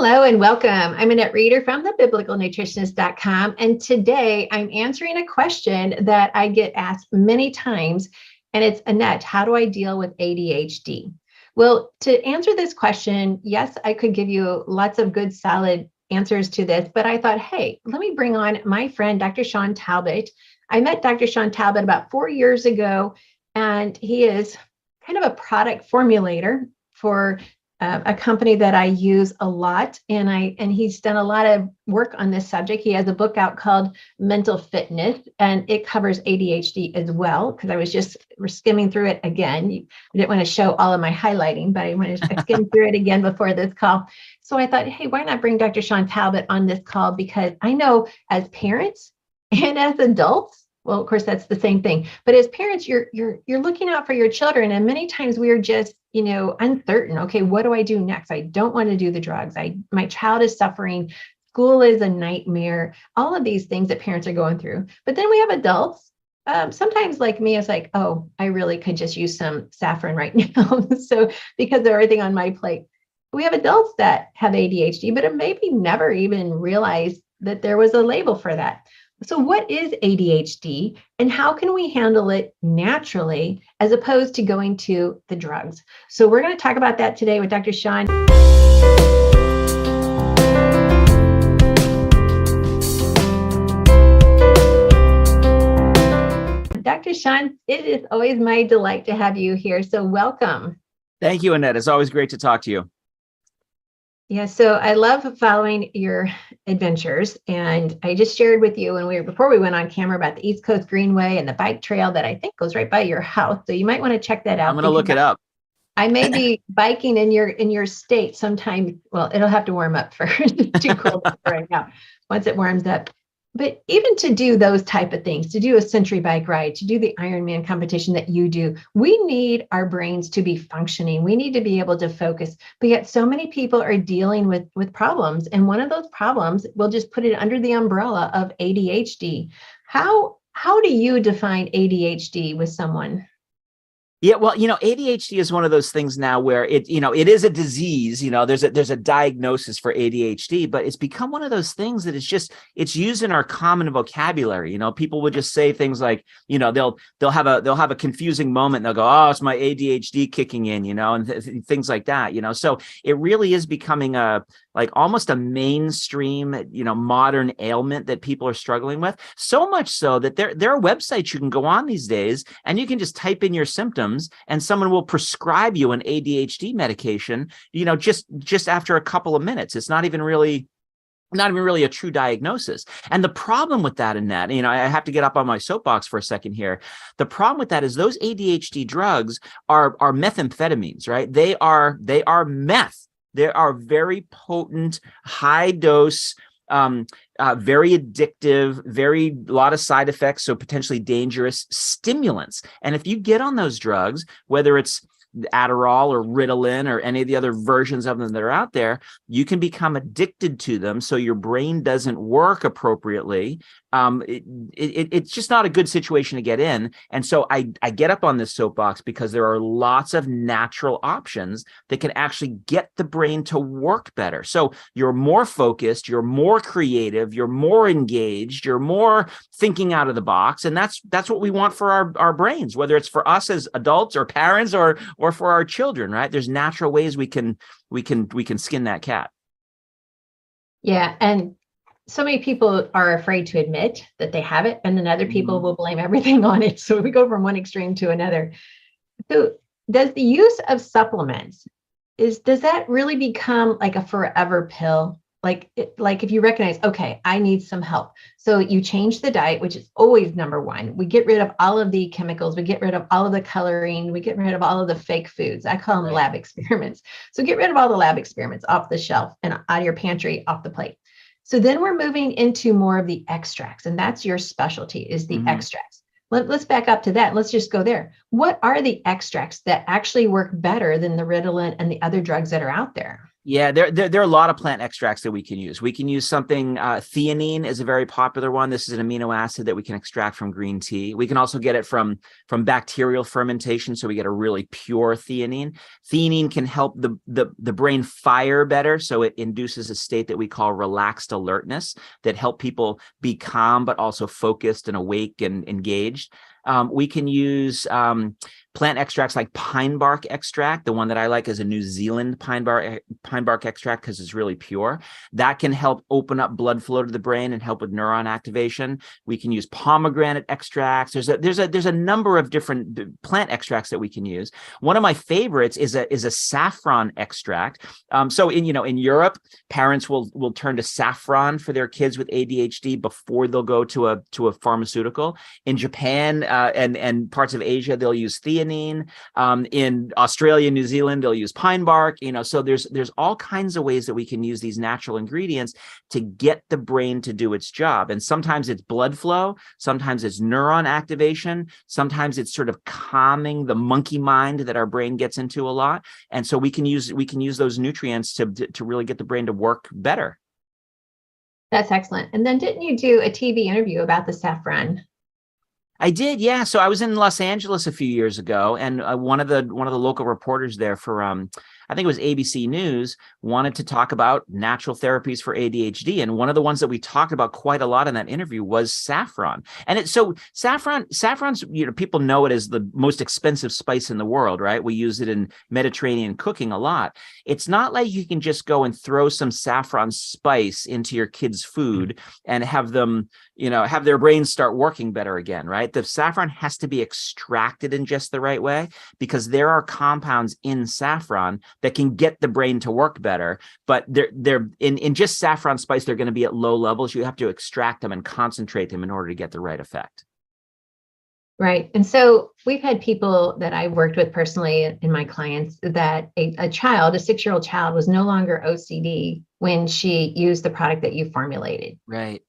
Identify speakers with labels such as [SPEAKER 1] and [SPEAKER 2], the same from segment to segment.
[SPEAKER 1] Hello and welcome. I'm Annette Reeder from thebiblicalnutritionist.com. And today I'm answering a question that I get asked many times. And it's, Annette, how do I deal with ADHD? Well, to answer this question, yes, I could give you lots of good, solid answers to this. But I thought, hey, let me bring on my friend, Dr. Shawn Talbot. I met Dr. Shawn Talbot about 4 years ago, and he is kind of a product formulator for a company that I use a lot, and he's done a lot of work on this subject. He has a book out called Mental Fitness, and it covers ADHD as well, because I was just skimming through it again. I didn't want to show all of my highlighting, but I wanted to skim through it again before this call. So I thought, hey, why not bring Dr. Shawn Talbot on this call? Because I know as parents and as adults, well, of course, that's the same thing. But as parents, you're looking out for your children, and many times we are just, uncertain. Okay, what do I do next? I don't want to do the drugs. My child is suffering. School is a nightmare. All of these things that parents are going through. But then we have adults. Sometimes, like me, it's like, oh, I really could just use some saffron right now. So because of everything on my plate, we have adults that have ADHD, but maybe never even realized that there was a label for that. So what is ADHD and how can we handle it naturally as opposed to going to the drugs? So we're going to talk about that today with Dr. Shawn. Dr. Shawn, it is always my delight to have you here. So welcome.
[SPEAKER 2] Thank you, Annette. It's always great to talk to you.
[SPEAKER 1] Yeah, so I love following your adventures, and I just shared with you before we went on camera about the East Coast Greenway and the bike trail that I think goes right by your house. So you might want to check that out.
[SPEAKER 2] I'm going to look it up.
[SPEAKER 1] I may be biking in your state sometime. Well, it'll have to warm up first. It's too cold right now. Once it warms up. But even to do those type of things, to do a century bike ride, to do the Ironman competition that you do, we need our brains to be functioning. We need to be able to focus. But yet so many people are dealing with problems. And one of those problems, we'll just put it under the umbrella of ADHD. How do you define ADHD with someone?
[SPEAKER 2] Yeah, well, ADHD is one of those things now where it is a disease. There's a diagnosis for ADHD, but it's become one of those things that it's used in our common vocabulary. People would just say things like, they'll have a confusing moment and they'll go, oh, it's my ADHD kicking in, and things like that. So it really is becoming almost a mainstream, modern ailment that people are struggling with. So much so that there are websites you can go on these days and you can just type in your symptoms and someone will prescribe you an ADHD medication, just after a couple of minutes. It's not even really a true diagnosis. And the problem with that, Annette, I have to get up on my soapbox for a second here. The problem with that is those ADHD drugs are methamphetamines, right? They are meth. They are very potent, high dose, very addictive, very lot of side effects, so potentially dangerous stimulants. And if you get on those drugs, whether it's Adderall or Ritalin or any of the other versions of them that are out there, you can become addicted to them. So your brain doesn't work appropriately. It's just not a good situation to get in. And so I get up on this soapbox because there are lots of natural options that can actually get the brain to work better. So you're more focused, you're more creative, you're more engaged, you're more thinking out of the box. And that's what we want for our brains, whether it's for us as adults or parents or for our children, right? There's natural ways we can skin that cat.
[SPEAKER 1] Yeah. And so many people are afraid to admit that they have it, and then other people will blame everything on it. So we go from one extreme to another. So does the use of supplements, does that really become like a forever pill? Like if you recognize, okay, I need some help. So you change the diet, which is always number one. We get rid of all of the chemicals. We get rid of all of the coloring. We get rid of all of the fake foods. I call them lab experiments. So get rid of all the lab experiments off the shelf and out of your pantry, off the plate. So then we're moving into more of the extracts, and that's your specialty, is the extracts. Let's back up to that. Let's just go there. What are the extracts that actually work better than the Ritalin and the other drugs that are out there?
[SPEAKER 2] Yeah, there are a lot of plant extracts that we can use. We can use something, theanine is a very popular one. This is an amino acid that we can extract from green tea. We can also get it from bacterial fermentation, so we get a really pure theanine. Theanine can help the brain fire better, so it induces a state that we call relaxed alertness that help people be calm but also focused and awake and engaged. We can use plant extracts like pine bark extract. The one that I like is a New Zealand pine bark extract because it's really pure. That can help open up blood flow to the brain and help with neuron activation. We can use pomegranate extracts. There's a number of different plant extracts that we can use. One of my favorites is a saffron extract. So in Europe, parents will turn to saffron for their kids with ADHD before they'll go to a pharmaceutical. In Japan and parts of Asia, they'll use theanine. In Australia, New Zealand, they'll use pine bark. So there's all kinds of ways that we can use these natural ingredients to get the brain to do its job. And sometimes it's blood flow, sometimes it's neuron activation, sometimes it's sort of calming the monkey mind that our brain gets into a lot. And so we can use those nutrients to really get the brain to work better.
[SPEAKER 1] That's excellent. And then didn't you do a TV interview about the saffron?
[SPEAKER 2] I did, yeah. So I was in Los Angeles a few years ago, and one of the local reporters there for I think it was ABC News wanted to talk about natural therapies for ADHD, and one of the ones that we talked about quite a lot in that interview was saffron. And saffron's people know it as the most expensive spice in the world, right? We use it in Mediterranean cooking a lot. It's not like you can just go and throw some saffron spice into your kids' food and have them have their brains start working better again, right? The saffron has to be extracted in just the right way because there are compounds in saffron that can get the brain to work better, but they're in just saffron spice, they're going to be at low levels. You have to extract them and concentrate them in order to get the right effect.
[SPEAKER 1] Right. And so we've had people that I've worked with personally in my clients that a 6-year-old child was no longer OCD when she used the product that you formulated.
[SPEAKER 2] Right.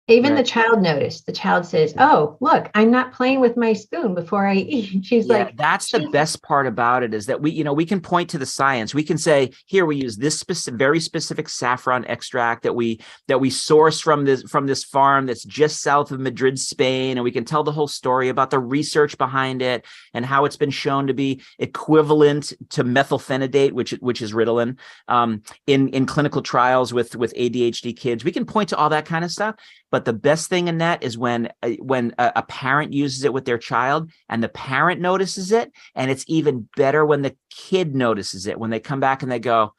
[SPEAKER 1] Even the child noticed. The child says, "Oh, look, I'm not playing with my spoon before I eat." She's like,
[SPEAKER 2] that's the best part about it is that we can point to the science. We can say, here, we use this very specific saffron extract that we source from this farm that's just south of Madrid, Spain. And we can tell the whole story about the research behind it and how it's been shown to be equivalent to methylphenidate, which is Ritalin, in clinical trials with ADHD kids. We can point to all that kind of stuff. But the best thing, Annette, is when a parent uses it with their child and the parent notices it. And it's even better when the kid notices it, when they come back and they go,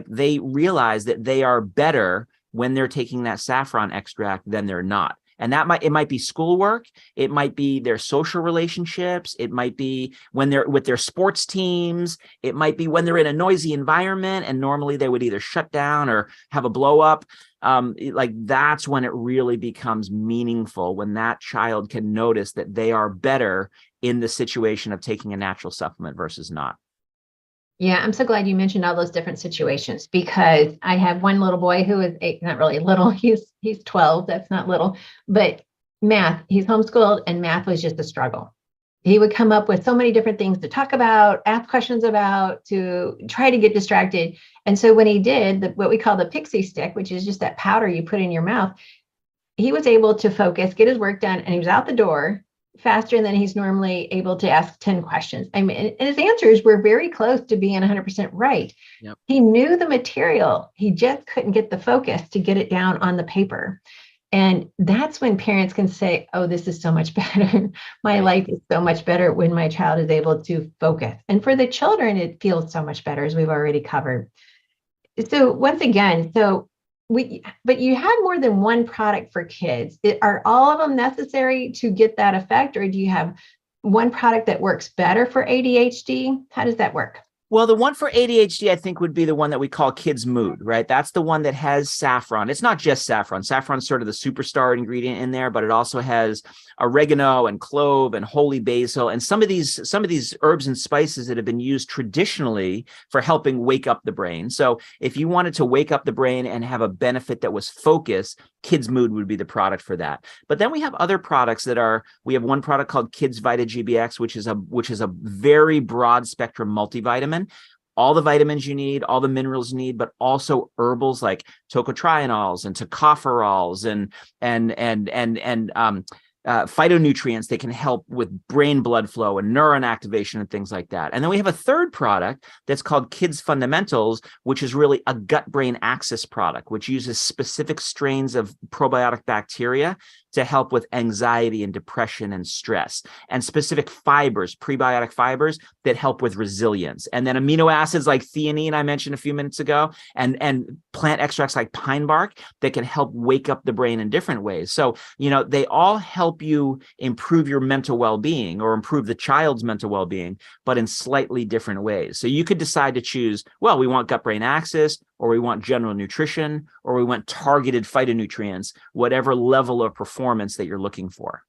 [SPEAKER 2] they realize that they are better when they're taking that saffron extract than they're not. And it might be schoolwork. It might be their social relationships. It might be when they're with their sports teams. It might be when they're in a noisy environment and normally they would either shut down or have a blow up. That's when it really becomes meaningful, when that child can notice that they are better in the situation of taking a natural supplement versus not.
[SPEAKER 1] Yeah, I'm so glad you mentioned all those different situations because I have one little boy who is not really little. He's 12. That's not little, but math, he's homeschooled and math was just a struggle. He would come up with so many different things to talk about, ask questions about, to try to get distracted. And so when he did what we call the pixie stick, which is just that powder you put in your mouth, he was able to focus, get his work done, and he was out the door faster than he's normally able to ask 10 questions. I mean, and his answers were very close to being 100% right.
[SPEAKER 2] Yep.
[SPEAKER 1] He knew the material. He just couldn't get the focus to get it down on the paper. And that's when parents can say, "Oh, this is so much better. My life is so much better when my child is able to focus." And for the children, it feels so much better, as we've already covered. So once again, but you had more than one product for kids. Are all of them necessary to get that effect, or do you have one product that works better for ADHD? How does that work?
[SPEAKER 2] Well, the one for ADHD, I think, would be the one that we call Kids Mood, right? That's the one that has saffron. It's not just saffron. Saffron's sort of the superstar ingredient in there, but it also has oregano and clove and holy basil and some of these herbs and spices that have been used traditionally for helping wake up the brain. So if you wanted to wake up the brain and have a benefit that was focused, Kids Mood would be the product for that. But then we have other products we have one product called Kids Vita GBX, which is a very broad spectrum multivitamin. all the vitamins you need, all the minerals you need, but also herbals like tocotrienols and tocopherols and phytonutrients that can help with brain blood flow and neuron activation and things like that. And then we have a third product that's called Kids Fundamentals, which is really a gut-brain axis product, which uses specific strains of probiotic bacteria to help with anxiety and depression and stress, and specific fibers, prebiotic fibers that help with resilience. And then amino acids like theanine, I mentioned a few minutes ago, and plant extracts like pine bark that can help wake up the brain in different ways. So, they all help you improve your mental well-being or improve the child's mental well-being, but in slightly different ways. So you could decide to choose, well, we want gut-brain axis, or we want general nutrition, or we want targeted phytonutrients, whatever level of performance that you're looking for.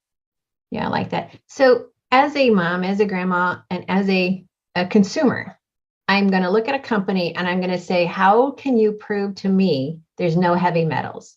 [SPEAKER 1] Yeah, I like that. So as a mom, as a grandma, and as a consumer, I'm going to look at a company and I'm going to say, how can you prove to me there's no heavy metals?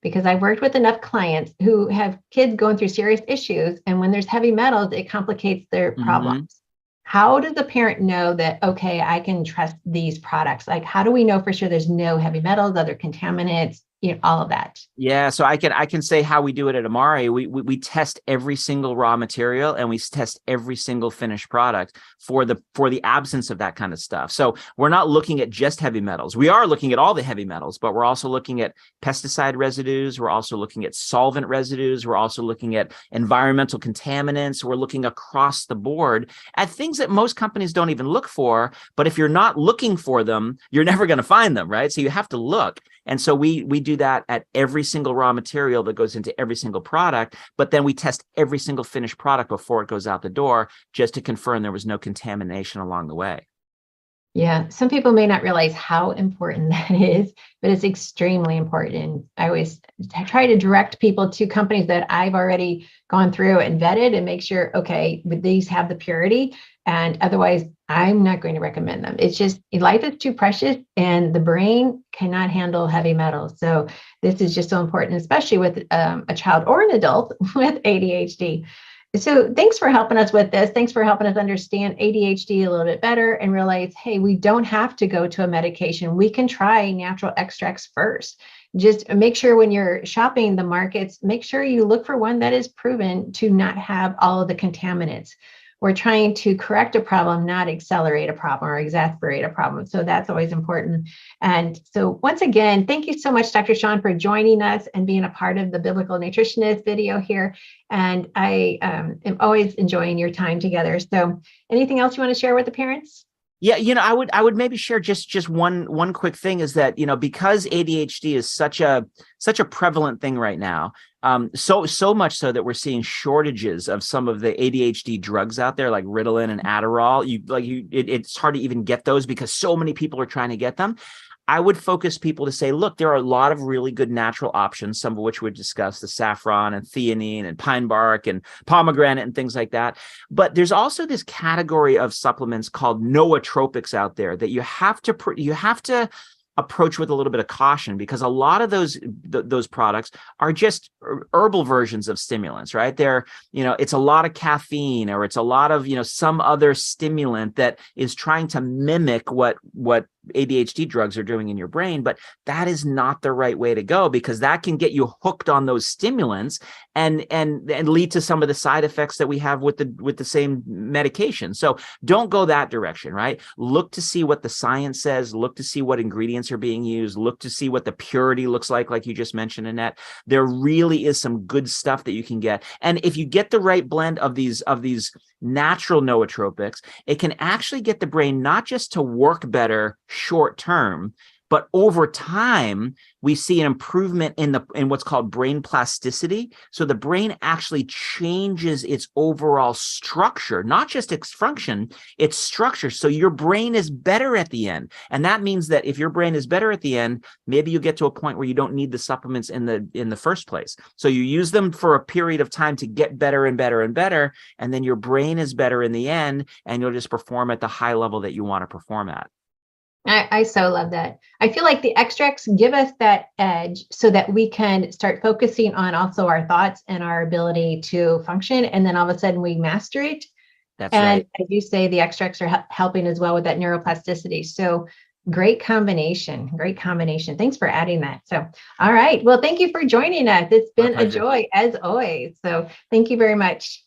[SPEAKER 1] Because I've worked with enough clients who have kids going through serious issues. And when there's heavy metals, it complicates their problems. How does the parent know that, okay, I can trust these products? Like, how do we know for sure there's no heavy metals, other contaminants, all of that?
[SPEAKER 2] Yeah, so I can say how we do it at Amari. We test every single raw material and we test every single finished product for the absence of that kind of stuff. So we're not looking at just heavy metals. We are looking at all the heavy metals, but we're also looking at pesticide residues. We're also looking at solvent residues. We're also looking at environmental contaminants. We're looking across the board at things that most companies don't even look for. But if you're not looking for them, you're never going to find them, right? So you have to look. And so we do that at every single raw material that goes into every single product, but then we test every single finished product before it goes out the door just to confirm there was no contamination along the way.
[SPEAKER 1] Yeah, some people may not realize how important that is, but it's extremely important. I always try to direct people to companies that I've already gone through and vetted and make sure, okay, these have the purity, and otherwise I'm not going to recommend them. It's just life is too precious and the brain cannot handle heavy metals. So this is just so important, especially with a child or an adult with ADHD. So thanks for helping us with this. Thanks for helping us understand ADHD a little bit better and realize, hey, we don't have to go to a medication. We can try natural extracts first. Just make sure when you're shopping the markets, make sure you look for one that is proven to not have all of the contaminants. We're trying to correct a problem, not accelerate a problem or exacerbate a problem. So that's always important. And so once again, thank you so much, Dr. Shawn, for joining us and being a part of the Biblical Nutritionist video here. And I am always enjoying your time together. So anything else you want to share with the parents?
[SPEAKER 2] Yeah, I would maybe share just one quick thing is that, because ADHD is such a prevalent thing right now, so much so that we're seeing shortages of some of the ADHD drugs out there, like Ritalin and Adderall. It's hard to even get those because so many people are trying to get them. I would focus people to say, look, there are a lot of really good natural options, some of which we discussed, the saffron and theanine and pine bark and pomegranate and things like that. But there's also this category of supplements called nootropics out there that you have to approach with a little bit of caution, because a lot of those products are just herbal versions of stimulants, right? It's a lot of caffeine, or it's a lot of, some other stimulant that is trying to mimic what ADHD drugs are doing in your brain, but that is not the right way to go, because that can get you hooked on those stimulants and lead to some of the side effects that we have with the same medication. So don't go that direction, right? Look to see what the science says, look to see what ingredients are being used, look to see what the purity looks like you just mentioned, Annette. There really is some good stuff that you can get. And if you get the right blend of these natural nootropics, it can actually get the brain not just to work better short term, but over time, we see an improvement in what's called brain plasticity. So the brain actually changes its overall structure, not just its function, its structure. So your brain is better at the end. And that means that if your brain is better at the end, maybe you get to a point where you don't need the supplements in the first place. So you use them for a period of time to get better and better and better. And then your brain is better in the end, and you'll just perform at the high level that you want to perform at.
[SPEAKER 1] I so love that. I feel like the extracts give us that edge so that we can start focusing on also our thoughts and our ability to function. And then all of a sudden we master it.
[SPEAKER 2] That's
[SPEAKER 1] And
[SPEAKER 2] right.
[SPEAKER 1] as you say, the extracts are helping as well with that neuroplasticity. So great combination. Great combination. Thanks for adding that. So, all right. Well, thank you for joining us. It's
[SPEAKER 2] My
[SPEAKER 1] been a
[SPEAKER 2] pleasure.
[SPEAKER 1] joy as always. So thank you very much.